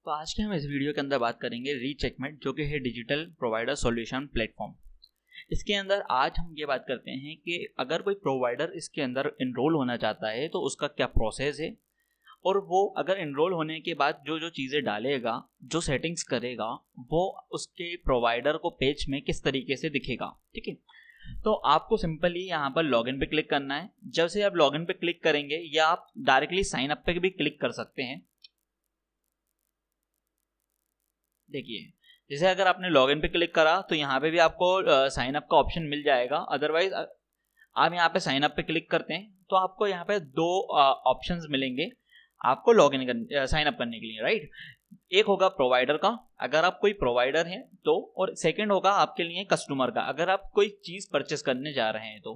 तो आज के हम इस वीडियो के अंदर बात करेंगे रीचेकमेट, जो कि है डिजिटल प्रोवाइडर सॉल्यूशन प्लेटफॉर्म। इसके अंदर आज हम ये बात करते हैं कि अगर कोई प्रोवाइडर इसके अंदर इनरोल होना चाहता है तो उसका क्या प्रोसेस है, और वो अगर इनरोल होने के बाद जो जो चीज़ें डालेगा, जो सेटिंग्स करेगा, वो उसके प्रोवाइडर को पेज में किस तरीके से दिखेगा। ठीक है, तो आपको सिंपली यहाँ पर लॉगिन पे क्लिक करना है। जब से आप लॉगिन पे क्लिक करेंगे या आप डायरेक्टली साइन अप पे भी क्लिक कर सकते हैं। देखिए, जैसे अगर आपने लॉगिन पे क्लिक करा तो यहाँ पे भी आपको साइन अप का ऑप्शन मिल जाएगा। अदरवाइज आप यहाँ पे साइन अप पे क्लिक करते हैं तो आपको यहाँ पे दो ऑप्शंस मिलेंगे आपको लॉगिन करने, साइन अप करने के लिए, राइट। एक होगा प्रोवाइडर का, अगर आप कोई प्रोवाइडर हैं तो, और सेकंड होगा आपके लिए कस्टमर का, अगर आप कोई चीज़ परचेस करने जा रहे हैं तो।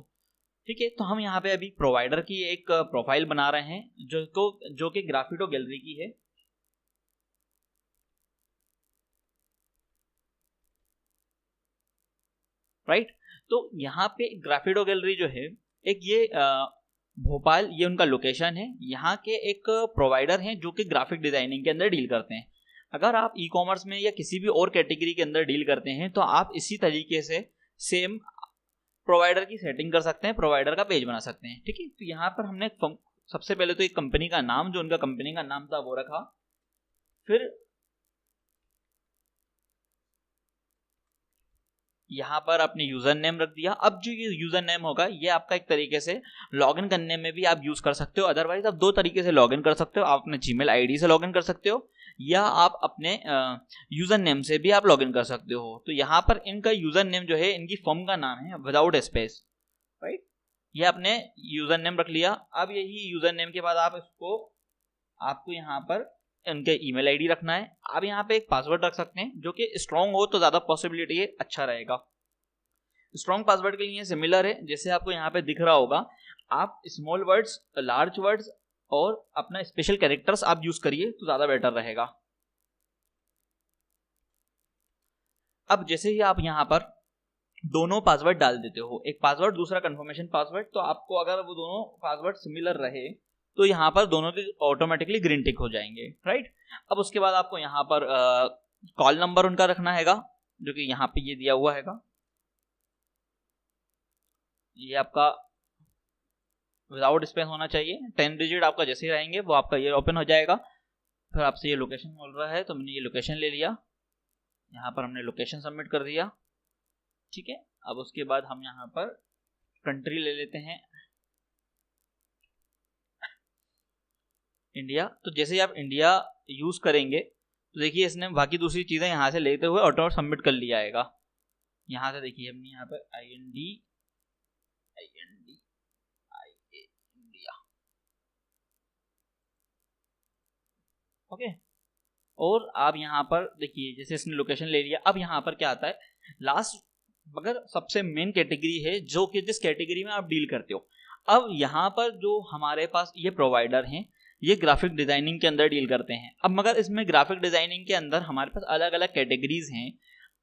ठीक है, तो हम यहाँ पे अभी प्रोवाइडर की एक प्रोफाइल बना रहे हैं जो कि ग्राफिडो गैलरी की है। राइट, तो यहाँ पे ग्राफिडो गैलरी जो है एक ये भोपाल, ये उनका लोकेशन है। यहाँ के एक प्रोवाइडर हैं जो कि ग्राफिक डिजाइनिंग के अंदर डील करते हैं। अगर आप ई कॉमर्स में या किसी भी और कैटेगरी के अंदर डील करते हैं तो आप इसी तरीके से सेम प्रोवाइडर की सेटिंग कर सकते हैं, प्रोवाइडर का पेज बना सकते हैं। ठीक है, तो यहाँ पर हमने सबसे पहले तो एक कंपनी का नाम, जो उनका कंपनी का नाम था वो रखा। फिर यहाँ पर आपने यूजर नेम रख दिया। अब जो ये यूजर नेम होगा ये आपका एक तरीके से लॉगिन करने में भी आप यूज कर सकते हो। अदरवाइज आप दो तरीके से लॉगिन कर सकते हो, आप अपने जीमेल आईडी से लॉगिन कर सकते हो या आप अपने यूजर नेम से भी आप लॉगिन कर सकते हो। तो यहाँ पर इनका यूजर नेम जो है, इनकी फर्म का नाम है विदाउट स्पेस, राइट। ये आपने यूजर नेम रख लिया। अब यही यूजर नेम के बाद आपको यहाँ पर उनके ईमेल आईडी रखना है। आप यहाँ पे एक पासवर्ड रख सकते हैं जो कि स्ट्रॉन्ग हो तो ज़्यादा पॉसिबिलिटी है, अच्छा रहेगा। स्ट्रॉन्ग पासवर्ड के लिए सिमिलर है, जैसे आपको यहाँ पे दिख रहा होगा। आप स्मॉल वर्ड्स, लार्ज वर्ड्स और अपना स्पेशल कैरेक्टर्स आप यूज करिए तो ज़्यादा बेटर रहेगा। अब जैसे ही आप यहाँ पर दोनों पासवर्ड डाल देते हो, एक पासवर्ड दूसरा कंफर्मेशन पासवर्ड, तो आपको अगर वो दोनों पासवर्ड सिमिलर रहे तो यहाँ पर दोनों के ऑटोमेटिकली ग्रीन टिक हो जाएंगे, राइट। अब उसके बाद आपको यहाँ पर कॉल नंबर उनका रखना हैगा, जो कि यहाँ पे ये दिया हुआ हैगा। ये आपका विदाउट स्पेस होना चाहिए। 10 डिजिट आपका जैसे ही रहेंगे वो आपका ये ओपन हो जाएगा। फिर आपसे ये लोकेशन बोल रहा है तो मैंने ये लोकेशन ले लिया। यहाँ पर हमने लोकेशन सबमिट कर दिया। ठीक है, अब उसके बाद हम यहाँ पर कंट्री ले लेते हैं इंडिया। तो जैसे ही आप इंडिया यूज करेंगे तो देखिए इसने बाकी दूसरी चीजें यहाँ से लेते हुए ऑटो सबमिट कर लिया आएगा। यहाँ से देखिए हमने यहाँ पर IND इंडिया, ओके। और आप यहाँ पर देखिए जैसे इसने लोकेशन ले लिया। अब यहाँ पर क्या आता है, लास्ट मगर सबसे मेन कैटेगरी है जो कि जिस कैटेगरी में आप डील करते हो। अब यहाँ पर जो हमारे पास ये प्रोवाइडर हैं, ये ग्राफिक डिजाइनिंग के अंदर डील करते हैं। अब मगर इसमें ग्राफिक डिजाइनिंग के अंदर हमारे पास अलग अलग कैटेगरीज हैं।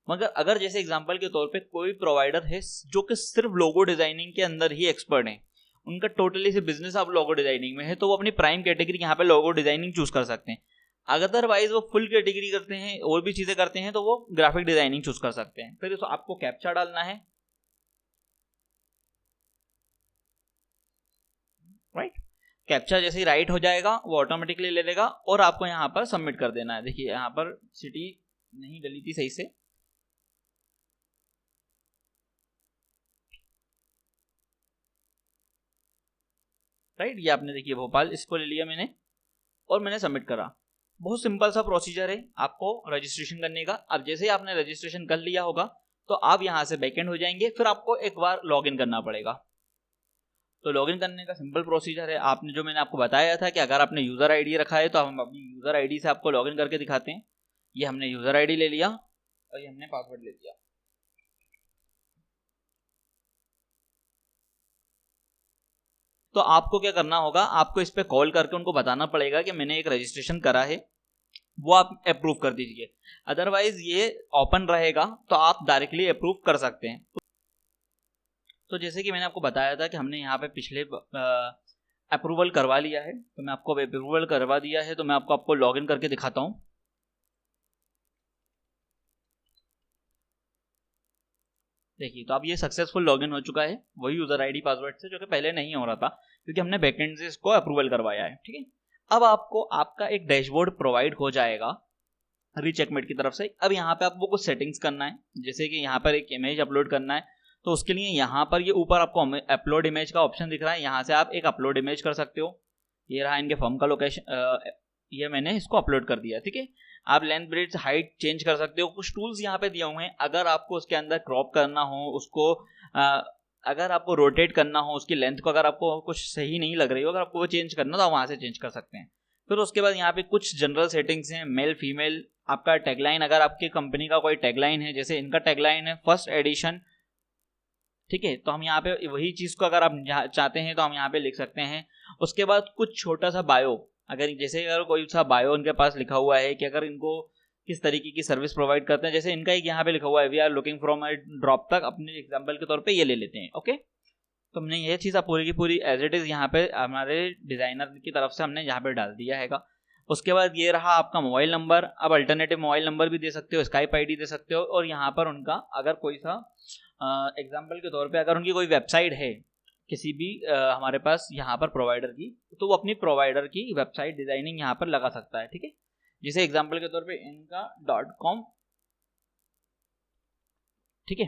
मगर अगर जैसे एग्जांपल के तौर पे कोई प्रोवाइडर है जो कि सिर्फ लोगो डिजाइनिंग के अंदर ही एक्सपर्ट है, उनका टोटली से बिजनेस आप लोगो डिजाइनिंग में है, तो वो अपनी प्राइम कैटेगरी यहाँ पे लोगो डिजाइनिंग चूज कर सकते हैं। अदरवाइज वो फुल कैटेगरी करते हैं और भी चीजें करते हैं तो वो ग्राफिक डिजाइनिंग चूज कर सकते हैं। फिर तो आपको कैप्चा डालना है, राइट। कैप्चा जैसे ही राइट हो जाएगा वो ऑटोमेटिकली ले लेगा और आपको यहाँ पर सबमिट कर देना है। देखिए यहाँ पर सिटी नहीं डली थी सही से, राइट। ये आपने देखिए भोपाल, इसको ले लिया मैंने और मैंने सबमिट करा। बहुत सिंपल सा प्रोसीजर है आपको रजिस्ट्रेशन करने का। अब जैसे ही आपने रजिस्ट्रेशन कर लिया होगा तो आप यहाँ से बैकएंड हो जाएंगे। फिर आपको एक बार लॉगिन करना पड़ेगा। तो लॉगिन करने का सिंपल प्रोसीजर है, आपने जो मैंने आपको बताया था कि अगर आपने यूज़र आईडी रखा है तो हम अपनी यूज़र आईडी से आपको लॉगिन करके दिखाते हैं। ये हमने यूज़र आईडी ले लिया और ये हमने पासवर्ड ले लिया। तो आपको क्या करना होगा, आपको इस पे कॉल करके उनको बताना पड़ेगा कि मैंने एक रजिस्ट्रेशन करा है, वो आप अप्रूव कर दीजिए। अदरवाइज ये ओपन रहेगा तो आप डायरेक्टली अप्रूव कर सकते हैं। तो जैसे कि मैंने आपको बताया था कि हमने यहाँ पे पिछले अप्रूवल करवा लिया है, तो मैं आपको अप्रूवल करवा दिया है तो मैं आपको लॉगिन करके दिखाता हूँ। देखिए तो अब ये सक्सेसफुल लॉगिन हो चुका है वही यूजर आईडी पासवर्ड से, जो कि पहले नहीं हो रहा था क्योंकि हमने बैकएंड से इसको अप्रूवल करवाया है। ठीक है, अब आपको आपका एक डैशबोर्ड प्रोवाइड हो जाएगा रीचेकमेट की तरफ से। अब यहाँ पे आपको कुछ सेटिंग्स करना है, जैसे कि यहाँ पर एक इमेज अपलोड करना है, तो उसके लिए यहाँ पर ये ऊपर आपको अपलोड इमेज का ऑप्शन दिख रहा है, यहाँ से आप एक अपलोड इमेज कर सकते हो। ये रहा इनके फॉर्म का लोकेशन, ये मैंने इसको अपलोड कर दिया। ठीक है, आप लेंथ ब्रेड्थ हाइट चेंज कर सकते हो, कुछ टूल्स यहाँ पे दिए हुए हैं। अगर आपको उसके अंदर क्रॉप करना हो, उसको अगर आपको रोटेट करना हो, उसकी लेंथ को अगर आपको कुछ सही नहीं लग रही हो, अगर आपको वो चेंज करना तो आप वहाँ से चेंज कर सकते हैं। फिर उसके बाद यहाँ पे कुछ जनरल सेटिंग्स हैं, मेल फीमेल, आपका टैगलाइन, अगर आपकी कंपनी का कोई टैगलाइन है, जैसे इनका टैगलाइन है फर्स्ट एडिशन, ठीक है, तो हम यहाँ पे वही चीज़ को अगर आप चाहते हैं तो हम यहाँ पे लिख सकते हैं। उसके बाद कुछ छोटा सा बायो, अगर जैसे अगर कोई सा बायो उनके पास लिखा हुआ है कि अगर इनको किस तरीके की सर्विस प्रोवाइड करते हैं, जैसे इनका एक यहाँ पे लिखा हुआ है we are looking from a drop तक, अपने एग्जाम्पल के तौर पे ये ले लेते हैं। ओके, तो हमने ये चीज़ पूरी की पूरी एज इट इज़ यहाँ पे हमारे डिज़ाइनर की तरफ से हमने यहाँ पे डाल दिया है। उसके बाद ये रहा आपका मोबाइल नंबर, अब अल्टरनेटिव मोबाइल नंबर भी दे सकते हो, स्काइप आईडी दे सकते हो, और यहाँ पर उनका अगर कोई सा एग्जाम्पल के तौर पे अगर उनकी कोई वेबसाइट है किसी भी हमारे पास यहाँ पर प्रोवाइडर की, तो वो अपनी प्रोवाइडर की वेबसाइट डिजाइनिंग यहाँ पर लगा सकता है। ठीक है, जैसे एग्जाम्पल के तौर पे इनका .com, ठीक है,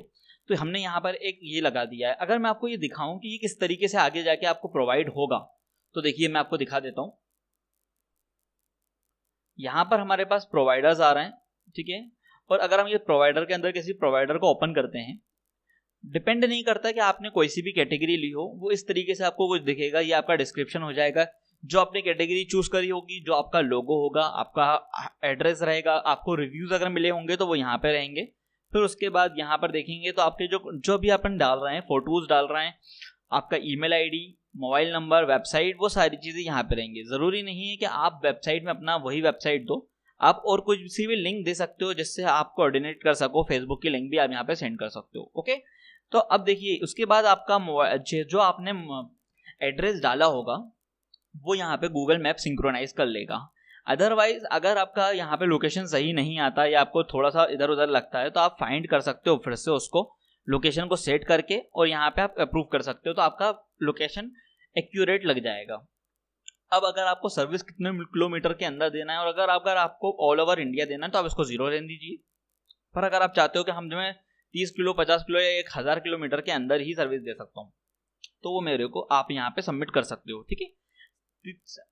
तो हमने यहाँ पर एक ये लगा दिया है। अगर मैं आपको ये दिखाऊं कि ये किस तरीके से आगे जाके आपको प्रोवाइड होगा, तो देखिए मैं आपको दिखा देता हूँ। यहाँ पर हमारे पास प्रोवाइडर्स आ रहे हैं, ठीक है, और अगर हम ये प्रोवाइडर के अंदर किसी प्रोवाइडर को ओपन करते हैं, डिपेंड नहीं करता कि आपने कोई सी भी कैटेगरी ली हो, वो इस तरीके से आपको कुछ दिखेगा। ये आपका डिस्क्रिप्शन हो जाएगा, जो आपने कैटेगरी चूज करी होगी, जो आपका लोगो होगा, आपका एड्रेस रहेगा, आपको रिव्यूज अगर मिले होंगे तो वो यहाँ पे रहेंगे। फिर उसके बाद यहाँ पर देखेंगे तो आपके जो भी अपन डाल रहे हैं, फोटोज डाल रहे हैं, आपका email ID, mobile number, website, वो सारी चीज़ें यहाँ पे रहेंगी। ज़रूरी नहीं है कि आप वेबसाइट में अपना वही वेबसाइट दो, आप और कुछ सी भी लिंक दे सकते हो जिससे आप कोऑर्डिनेट कर सको। फेसबुक की लिंक भी आप यहाँ पे सेंड कर सकते हो। ओके, तो अब देखिए उसके बाद आपका जो आपने एड्रेस डाला होगा वो यहाँ पे गूगल मैप सिंक्रोनाइज कर लेगा। अदरवाइज अगर आपका यहाँ पे लोकेशन सही नहीं आता या आपको थोड़ा सा इधर उधर लगता है, तो आप फाइंड कर सकते हो फिर से उसको, लोकेशन को सेट करके, और यहाँ पे आप अप्रूव कर सकते हो, तो आपका लोकेशन एक्यूरेट लग जाएगा। अब अगर आपको सर्विस कितने किलोमीटर के अंदर देना है, और अगर आपको ऑल ओवर इंडिया देना है, तो आप इसको 0 रहने दीजिए। पर अगर आप चाहते हो कि हम जो है 30 किलो, 50 किलो या 1000 किलोमीटर के अंदर ही सर्विस दे सकता हूँ, तो वो मेरे को आप यहाँ पे सबमिट कर सकते हो। ठीक है,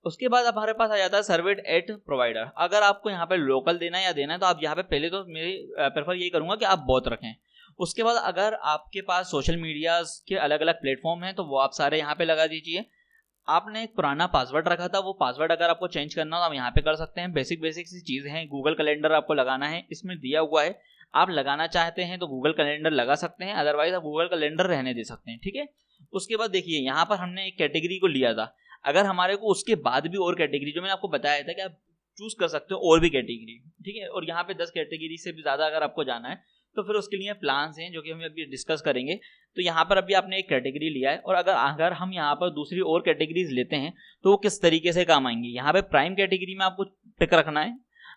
उसके बाद हमारे पास आ जाता है सर्विड एट प्रोवाइडर। अगर आपको यहाँ पे लोकल देना है या देना है, तो आप यहाँ पे पहले तो मेरी प्रेफर यही करूँगा कि आप बहुत रखें। उसके बाद अगर आपके पास सोशल मीडिया के अलग अलग प्लेटफॉर्म हैं, तो वो आप सारे यहाँ पे लगा दीजिए। आपने एक पुराना पासवर्ड रखा था, वो पासवर्ड अगर आपको चेंज करना हो तो आप यहाँ पे कर सकते हैं। बेसिक सी चीज़ें हैं। गूगल कैलेंडर आपको लगाना है, इसमें दिया हुआ है, आप लगाना चाहते हैं तो गूगल कैलेंडर लगा सकते हैं, अदरवाइज आप गूगल कैलेंडर रहने दे सकते हैं। ठीक है, उसके बाद देखिए यहाँ पर हमने एक कैटेगरी को लिया था, अगर हमारे को उसके बाद भी और कैटेगरी, जो मैंने आपको बताया था कि आप चूज कर सकते हो और भी कैटेगरी, ठीक है, और यहाँ पे 10 कैटेगरी से भी ज़्यादा अगर आपको जाना है तो फिर उसके लिए प्लान्स हैं जो कि हम अभी डिस्कस करेंगे। तो यहाँ पर अभी आपने एक कैटेगरी लिया है, और अगर हम यहाँ पर दूसरी और कैटेगरीज लेते हैं तो वो किस तरीके से काम आएंगी। यहाँ पे प्राइम कैटेगरी में आपको टिक रखना है,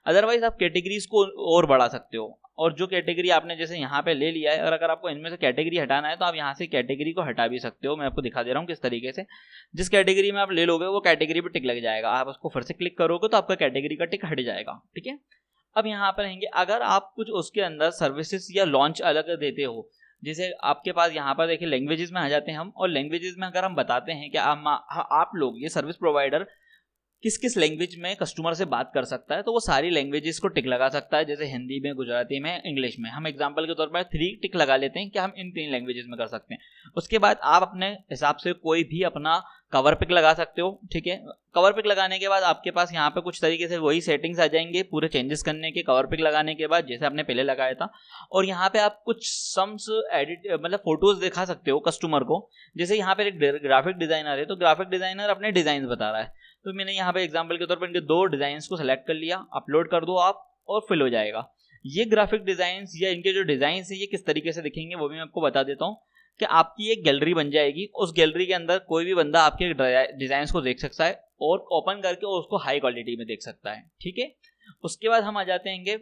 अदरवाइज आप कैटेगरीज को और बढ़ा सकते हो। और जो कैटेगरी आपने जैसे यहाँ पे ले लिया है, और अगर आपको इनमें से कैटेगरी हटाना है तो आप यहाँ से कैटेगरी को हटा भी सकते हो। मैं आपको दिखा दे रहा हूँ किस तरीके से। जिस कैटेगरी में आप ले लोगे वो कैटेगरी पे टिक लग जाएगा, आप उसको फिर से क्लिक करोगे तो आपका कैटेगरी का टिक हट जाएगा। ठीक है, अब यहाँ पर रहेंगे अगर आप कुछ उसके अंदर सर्विसेज या लॉन्च अलग देते हो, जैसे आपके पास यहाँ पर देखिए लैंग्वेजेस में आ जाते हैं हम, और लैंग्वेजेस में अगर हम बताते हैं कि आप लोग ये सर्विस प्रोवाइडर किस किस लैंग्वेज में कस्टमर से बात कर सकता है, तो वो सारी लैंग्वेजेस को टिक लगा सकता है, जैसे हिंदी में, गुजराती में, इंग्लिश में। हम एग्जांपल के तौर पर 3 टिक लगा लेते हैं कि हम इन 3 लैंग्वेजेस में कर सकते हैं। उसके बाद आप अपने हिसाब से कोई भी अपना कवर पिक लगा सकते हो। ठीक है, कवर पिक लगाने के बाद आपके पास यहाँ पे कुछ तरीके से वही सेटिंग्स आ जाएंगे पूरे चेंजेस करने के, कवर पिक लगाने के बाद जैसे आपने पहले लगाया था। और यहाँ पे आप कुछ सम्स एडिट मतलब फोटोज दिखा सकते हो कस्टमर को। जैसे यहाँ पे एक ग्राफिक डिजाइनर है, तो ग्राफिक डिजाइनर अपने डिजाइन बता रहा है, तो मैंने यहाँ पे एग्जांपल के तौर पर इनके 2 डिजाइन्स को सेलेक्ट कर लिया, अपलोड कर दो आप और फिल हो जाएगा। ये ग्राफिक डिजाइन्स या इनके जो डिजाइन्स है ये किस तरीके से दिखेंगे वो भी मैं आपको बता देता हूँ कि आपकी एक गैलरी बन जाएगी। उस गैलरी के अंदर कोई भी बंदा आपके डिजाइन्स को देख सकता है और ओपन करके उसको हाई क्वालिटी में देख सकता है। ठीक है, उसके बाद हम आ जाते हैं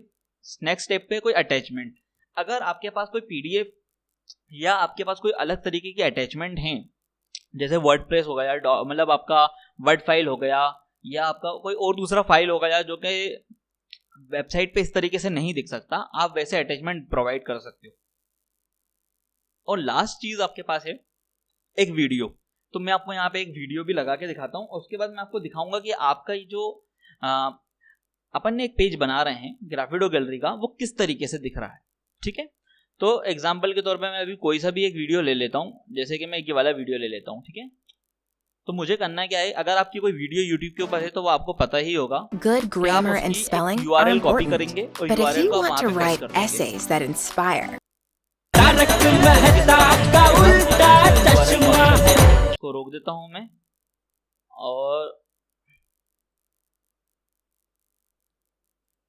नेक्स्ट स्टेप पे, कोई अटैचमेंट। अगर आपके पास कोई PDF या आपके पास कोई अलग तरीके के अटैचमेंट हैं, जैसे वर्डप्रेस हो गया, मतलब आपका वर्ड फाइल हो गया, या आपका कोई और दूसरा फाइल हो गया जो कि वेबसाइट पे इस तरीके से नहीं दिख सकता, आप वैसे अटैचमेंट प्रोवाइड कर सकते हो। और लास्ट चीज आपके पास है एक वीडियो। तो मैं आपको यहाँ पे एक वीडियो भी लगा के दिखाता हूँ, और उसके बाद मैं आपको दिखाऊंगा कि आपका ये जो अपन ने एक पेज बना रहे हैं ग्राफिडो गैलरी का, वो किस तरीके से दिख रहा है। ठीक है, तो एग्जाम्पल के तौर पे मैं अभी कोई सा भी एक वीडियो ले लेता हूँ, जैसे कि मैं ये वाला वीडियो ले लेता हूँ। ठीक है, तो मुझे करना क्या है, अगर आपकी कोई वीडियो YouTube के ऊपर है तो वो आपको पता ही होगा। Good grammar and spelling are URL copy important, करेंगे और but if URL you को want वहां to पे पेस्ट write कर देंगे। essays that inspire, इसको रोक देता हूं मैं, और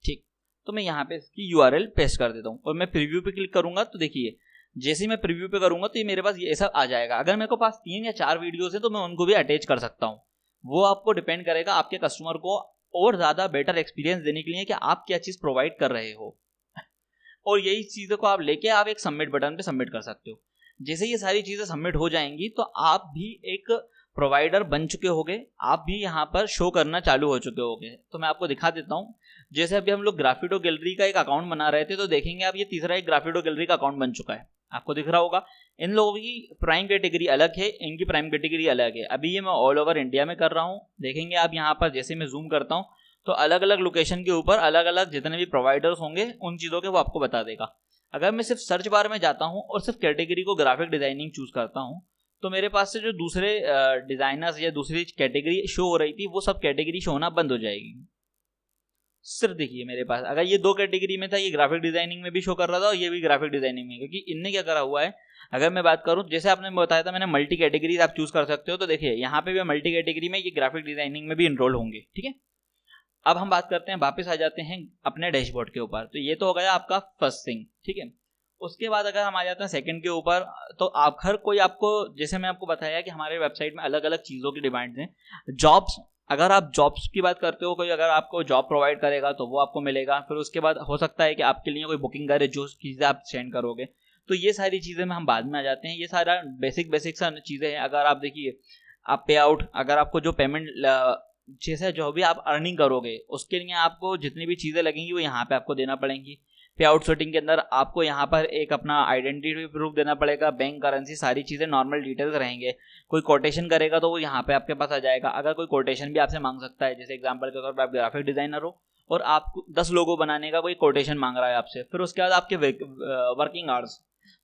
ठीक, तो मैं यहाँ पे इसकी URL पेस्ट कर देता हूँ और मैं प्रीव्यू पे क्लिक करूंगा। तो देखिए जैसे ही मैं प्रीव्यू पे करूंगा तो ये मेरे पास ये ऐसा आ जाएगा। अगर मेरे को पास 3 या 4 वीडियोस है तो मैं उनको भी अटैच कर सकता हूँ। वो आपको डिपेंड करेगा आपके कस्टमर को और ज़्यादा बेटर एक्सपीरियंस देने के लिए कि आप क्या चीज़ प्रोवाइड कर रहे हो, और यही चीज़ों को आप लेके आप एक सबमिट बटन पे सबमिट कर सकते हो। जैसे ये सारी चीज़ें सबमिट हो जाएंगी तो आप भी एक प्रोवाइडर बन चुके होगे, आप भी यहाँ पर शो करना चालू हो चुके होगे। तो मैं आपको दिखा देता हूँ। जैसे अभी हम लोग ग्राफिडो गैलरी का एक अकाउंट बना रहे थे, तो देखेंगे आप ये तीसरा एक ग्राफिडो गैलरी का अकाउंट बन चुका है, आपको दिख रहा होगा। इन लोगों की प्राइम कैटेगरी अलग है, इनकी प्राइम कैटेगरी अलग है। अभी ये मैं ऑल ओवर इंडिया में कर रहा हूँ। देखेंगे आप यहाँ पर जैसे मैं जूम करता हूँ तो अलग अलग लोकेशन के ऊपर अलग अलग जितने भी प्रोवाइडर्स होंगे उन चीज़ों के वो आपको बता देगा। अगर मैं सिर्फ सर्च बार में जाता हूँ और सिर्फ कैटेगरी को ग्राफिक डिजाइनिंग चूज करता हूँ तो मेरे पास से जो दूसरे डिजाइनर्स या दूसरी कैटेगरी शो हो रही थी वो सब कैटेगरी शो होना बंद हो जाएगी। सिर्फ देखिए मेरे पास अगर ये 2 कैटेगरी में था, ये ग्राफिक डिजाइनिंग में भी शो कर रहा था और ये भी ग्राफिक डिजाइनिंग में, क्योंकि इनने क्या करा हुआ है। अगर मैं बात करूं, जैसे आपने बताया था मैंने मल्टी कैटेगरीज आप चूज कर सकते हो, तो देखिए यहाँ पे भी मल्टी कैटेगरी में ये ग्राफिक डिजाइनिंग में भी इनरोल होंगे। ठीक है, अब हम बात करते हैं, वापस आ जाते हैं अपने डैशबोर्ड के ऊपर। तो ये तो हो गया आपका फर्स्ट थिंग। ठीक है, उसके बाद अगर हम आ जाते हैं सेकंड के ऊपर, तो आप हर कोई आपको, जैसे मैं आपको बताया कि हमारे वेबसाइट में अलग अलग चीज़ों की डिमांड्स हैं। जॉब्स, अगर आप जॉब्स की बात करते हो, कोई अगर आपको जॉब प्रोवाइड करेगा तो वो आपको मिलेगा। फिर उसके बाद हो सकता है कि आपके लिए कोई बुकिंग करे जो चीज़ें आप सेंड करोगे, तो ये सारी चीज़ें में हम बाद में आ जाते हैं। ये सारा बेसिक सा चीज़ें हैं। अगर आप देखिए आप पे आउट, अगर आपको जो पेमेंट जैसे जो भी आप अर्निंग करोगे उसके लिए आपको जितनी भी चीज़ें लगेंगी वो यहाँ पे आपको देना पड़ेंगी। पे आउट सेटिंग के अंदर आपको यहाँ पर एक अपना आइडेंटिटी प्रूफ देना पड़ेगा, बैंक करेंसी सारी चीज़ें नॉर्मल डिटेल्स रहेंगे। कोई कोटेशन करेगा तो वो यहाँ पे आपके पास आ जाएगा। अगर कोई कोटेशन भी आपसे मांग सकता है, जैसे एग्जांपल के तौर पर आप ग्राफिक डिजाइनर हो और आपको 10 लोगो बनाने का कोई कोटेशन मांग रहा है आपसे। फिर उसके बाद आपके वर्किंग आवर्स,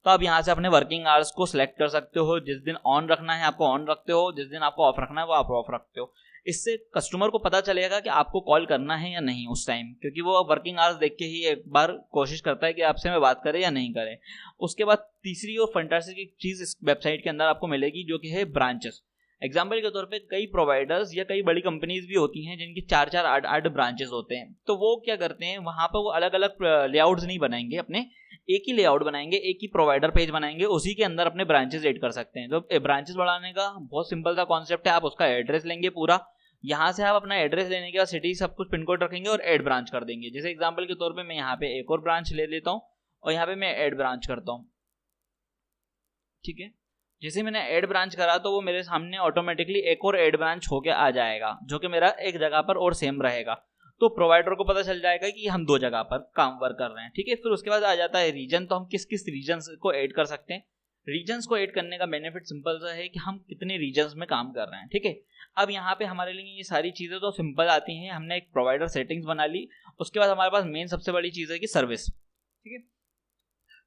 तो आप यहाँ से अपने वर्किंग आवर्स को सिलेक्ट कर सकते हो। जिस दिन ऑन रखना है आपको ऑन रखते हो, जिस दिन आपको ऑफ रखना है वो आप ऑफ रखते हो। इससे कस्टमर को पता चलेगा कि आपको कॉल करना है या नहीं उस टाइम, क्योंकि वो वर्किंग आवर्स देख के ही एक बार कोशिश करता है कि आपसे मैं बात करें या नहीं करें। उसके बाद तीसरी और फैंटास्टिक चीज़ इस वेबसाइट के अंदर आपको मिलेगी जो कि है ब्रांचेस। एग्जाम्पल के तौर पे कई प्रोवाइडर्स या कई बड़ी कंपनीज भी होती हैं जिनकी 4-4, 8-8 ब्रांचेस होते हैं। तो वो क्या करते हैं, वहाँ पर वो अलग अलग लेआउट्स नहीं बनाएंगे अपने, एक ही लेआउट बनाएंगे, एक ही प्रोवाइडर पेज बनाएंगे, उसी के अंदर अपने ब्रांचेस ऐड कर सकते हैं। तो ब्रांचेस बढ़ाने का बहुत सिंपल सा कॉन्सेप्ट है। आप उसका एड्रेस लेंगे पूरा, यहाँ से आप अपना एड्रेस लेने के बाद सिटी सब कुछ पिन कोड रखेंगे और ऐड ब्रांच कर देंगे। जैसे एग्जांपल के तौर पे मैं यहाँ पे एक और ब्रांच ले लेता हूँ और यहाँ पे मैं ऐड ब्रांच करता हूँ। ठीक है, जैसे मैंने ऐड ब्रांच करा तो वो मेरे सामने ऑटोमेटिकली एक और ऐड ब्रांच होके आ जाएगा जो कि मेरा एक जगह पर और सेम रहेगा। तो प्रोवाइडर को पता चल जाएगा कि हम 2 जगह पर काम वर्क कर रहे हैं। ठीक है, फिर उसके बाद आ जाता है रीजन। तो हम किस किस रीजन को ऐड कर सकते हैं। रीजन्स को ऐड करने का बेनिफिट सिंपल सा है कि हम कितने रीजन्स में काम कर रहे हैं। ठीक है, अब यहाँ पे हमारे लिए ये सारी चीज़ें तो सिंपल आती हैं। हमने एक प्रोवाइडर सेटिंग्स बना ली, उसके बाद हमारे पास मेन सबसे बड़ी चीज़ है कि सर्विस। ठीक है,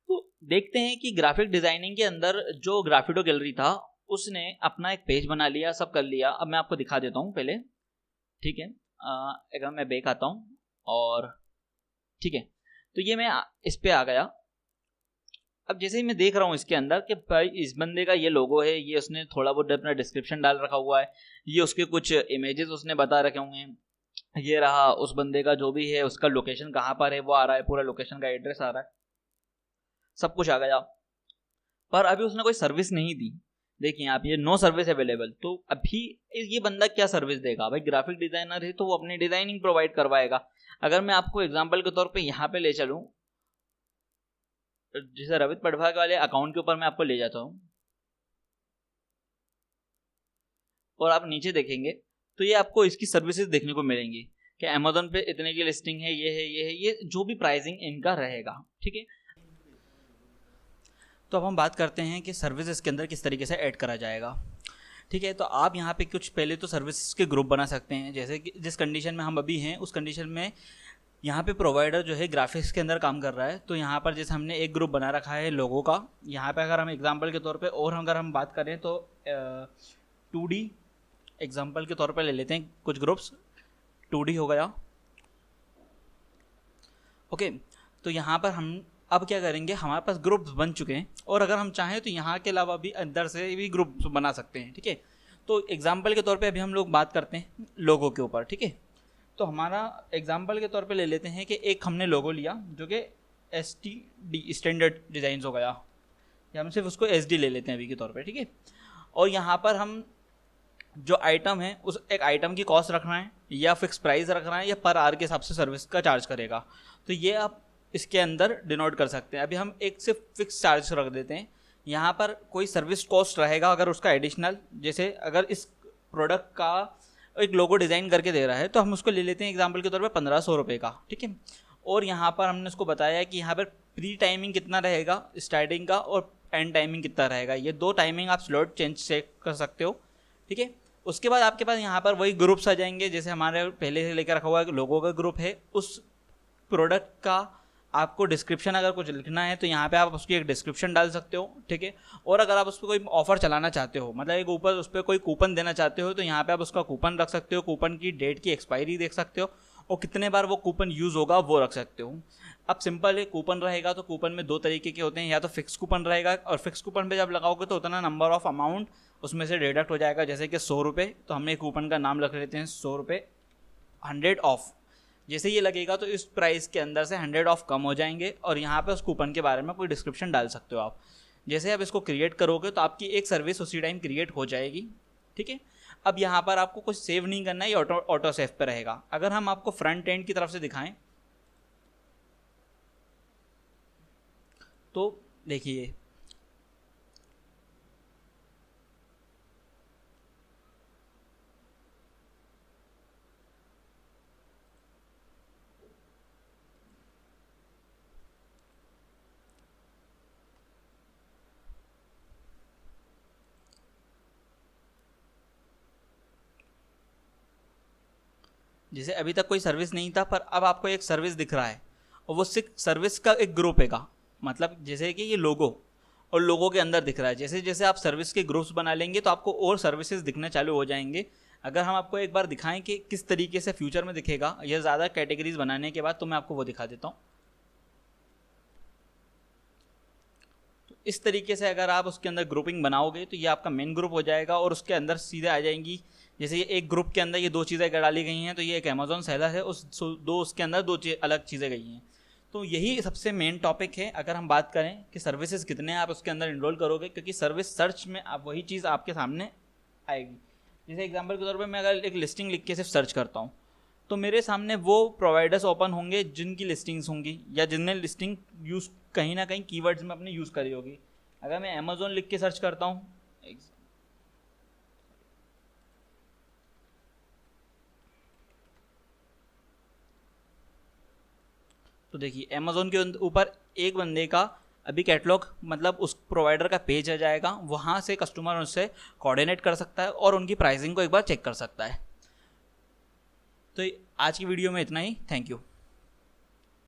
तो देखते हैं कि ग्राफिक डिजाइनिंग के अंदर जो ग्राफिडो गैलरी था उसने अपना एक पेज बना लिया, सब कर लिया। अब मैं आपको दिखा देता हूँ पहले। ठीक है, अगर मैं बैक आता हूँ और ठीक है, तो ये मैं इस पे आ गया। अब जैसे ही मैं देख रहा हूँ इसके अंदर कि भाई इस बंदे का ये लोगो है, ये उसने थोड़ा बहुत अपना डिस्क्रिप्शन डाल रखा हुआ है, ये उसके कुछ इमेजेस उसने बता रखे होंगे, ये रहा उस बंदे का जो भी है उसका लोकेशन कहाँ पर है वो आ रहा है, पूरा लोकेशन का एड्रेस आ रहा है, सब कुछ आ गया। पर अभी उसने कोई सर्विस नहीं दी। देखिए आप, ये नो सर्विस अवेलेबल। तो अभी ये बंदा क्या सर्विस देगा? भाई ग्राफिक डिजाइनर है तो वो अपनी डिजाइनिंग प्रोवाइड करवाएगा। अगर मैं आपको एग्जांपल के तौर पे यहाँ पे ले चलूँ, जैसे रवित पटवार वाले अकाउंट के ऊपर मैं आपको ले जाता हूँ और आप नीचे देखेंगे तो ये आपको इसकी सर्विसेज देखने को मिलेंगी कि अमेजोन पे इतने की लिस्टिंग है, ये जो भी प्राइसिंग इनका रहेगा। ठीक है, तो अब हम बात करते हैं कि सर्विसेज के अंदर किस तरीके से ऐड करा जाएगा। ठीक है, तो आप यहाँ पे कुछ पहले तो सर्विसेज के ग्रुप बना सकते हैं, जैसे कि जिस कंडीशन में हम अभी हैं उस कंडीशन में यहाँ पे प्रोवाइडर जो है ग्राफिक्स के अंदर काम कर रहा है। तो यहाँ पर जैसे हमने एक ग्रुप बना रखा है लोगों का, यहाँ पे अगर हम एग्जांपल के तौर पे और अगर हम बात करें तो 2D एग्जांपल के तौर पे ले लेते हैं कुछ ग्रुप्स। 2D हो गया, ओके। तो यहाँ पर हम अब क्या करेंगे, हमारे पास ग्रुप्स बन चुके हैं और अगर हम चाहें तो यहाँ के अलावा भी अंदर से भी ग्रुप्स बना सकते हैं। ठीक है, तो एग्जांपल के तौर पे अभी हम लोग बात करते हैं लोगों के ऊपर। ठीक है, तो हमारा एग्जांपल के तौर पे ले लेते हैं कि एक हमने लोगो लिया जो कि STD स्टैंडर्ड डिज़ाइन हो गया, या हम सिर्फ उसको SD ले लेते हैं अभी के तौर पे। ठीक है, और यहाँ पर हम जो आइटम है उस एक आइटम की कॉस्ट रखना है या फिक्स प्राइस रखना है या पर आवर के हिसाब से सर्विस का चार्ज करेगा, तो ये आप इसके अंदर डिनोट कर सकते हैं। अभी हम एक सिर्फ फिक्स चार्ज रख देते हैं। यहाँ पर कोई सर्विस कॉस्ट रहेगा अगर उसका एडिशनल, जैसे अगर इस प्रोडक्ट का एक लोगो डिज़ाइन करके दे रहा है तो हम उसको ले लेते हैं एग्जांपल के तौर पे 1500 रुपये का। ठीक है, और यहाँ पर हमने उसको बताया कि यहाँ पर प्री टाइमिंग कितना रहेगा स्टार्टिंग का और एंड टाइमिंग कितना रहेगा, ये 2 टाइमिंग आप स्लॉट चेंज चेक कर सकते हो। ठीक है, उसके बाद आपके पास यहाँ पर वही ग्रुप्स आ जाएंगे, जैसे हमारे पहले से लेकर रखा हुआ लोगों का ग्रुप है। उस प्रोडक्ट का आपको डिस्क्रिप्शन अगर कुछ लिखना है तो यहाँ पे आप उसकी एक डिस्क्रिप्शन डाल सकते हो। ठीक है, और अगर आप उस पर कोई ऑफर चलाना चाहते हो, मतलब एक ऊपर उस पर कोई कूपन देना चाहते हो, तो यहाँ पे आप उसका कूपन रख सकते हो, कूपन की डेट की एक्सपायरी देख सकते हो और कितने बार वो कूपन यूज़ होगा वो रख सकते हो। अब सिंपल है, कूपन रहेगा तो कूपन में 2 तरीके के होते हैं, या तो फिक्स कूपन रहेगा और फिक्स कूपन पे जब लगाओगे तो उतना नंबर ऑफ अमाउंट उसमें से डिडक्ट हो जाएगा, जैसे कि 100 रुपये, तो हमने कूपन का नाम रख लेते हैं 100 रुपये 100 ऑफ। जैसे ये लगेगा तो इस प्राइस के अंदर से 100 ऑफ कम हो जाएंगे और यहाँ पे उस कूपन के बारे में कोई डिस्क्रिप्शन डाल सकते हो आप। जैसे आप इसको क्रिएट करोगे तो आपकी एक सर्विस उसी टाइम क्रिएट हो जाएगी। ठीक है, अब यहाँ पर आपको कुछ सेव नहीं करना है, ये ऑटो सेव पे रहेगा। अगर हम आपको फ्रंट एंड की तरफ से दिखाएं तो देखिए जैसे अभी तक कोई सर्विस नहीं था पर अब आपको एक सर्विस दिख रहा है और वो सर्विस का एक ग्रुप है, मतलब जैसे कि ये लोगो और लोगो के अंदर दिख रहा है। जैसे जैसे आप सर्विस के ग्रुप्स बना लेंगे तो आपको और सर्विसेज दिखने चालू हो जाएंगे। अगर हम आपको एक बार दिखाएं कि किस तरीके से फ्यूचर में दिखेगा या ज़्यादा कैटेगरीज बनाने के बाद, तो मैं आपको वो दिखा देता हूँ। तो इस तरीके से अगर आप उसके अंदर ग्रुपिंग बनाओगे तो ये आपका मेन ग्रुप हो जाएगा और उसके अंदर सीधे आ जाएंगी। जैसे ये एक ग्रुप के अंदर ये 2 चीज़ें डाली गई हैं, तो ये एक अमेजोन सेलर है, उसके अंदर 2 अलग चीज़ें गई हैं। तो यही सबसे मेन टॉपिक है। अगर हम बात करें कि सर्विसेज कितने आप उसके अंदर इनरोल करोगे, क्योंकि सर्विस सर्च में आप वही चीज़ आपके सामने आएगी। जैसे एग्जांपल के तौर पे मैं अगर एक लिस्टिंग लिख के सिर्फ सर्च करता हूँ तो मेरे सामने वो प्रोवाइडर्स ओपन होंगे जिनकी लिस्टिंग्स होंगी या जिनने लिस्टिंग यूज़ कहीं ना कहीं कीवर्ड्स में अपने यूज़ करी होगी। अगर मैं अमेजोन लिख के सर्च करता हूँ तो देखिए अमेजोन के ऊपर एक बंदे का अभी कैटलॉग, मतलब उस प्रोवाइडर का पेज आ जाएगा, वहाँ से कस्टमर उससे कोऑर्डिनेट कर सकता है और उनकी प्राइसिंग को एक बार चेक कर सकता है। तो आज की वीडियो में इतना ही। Thank you.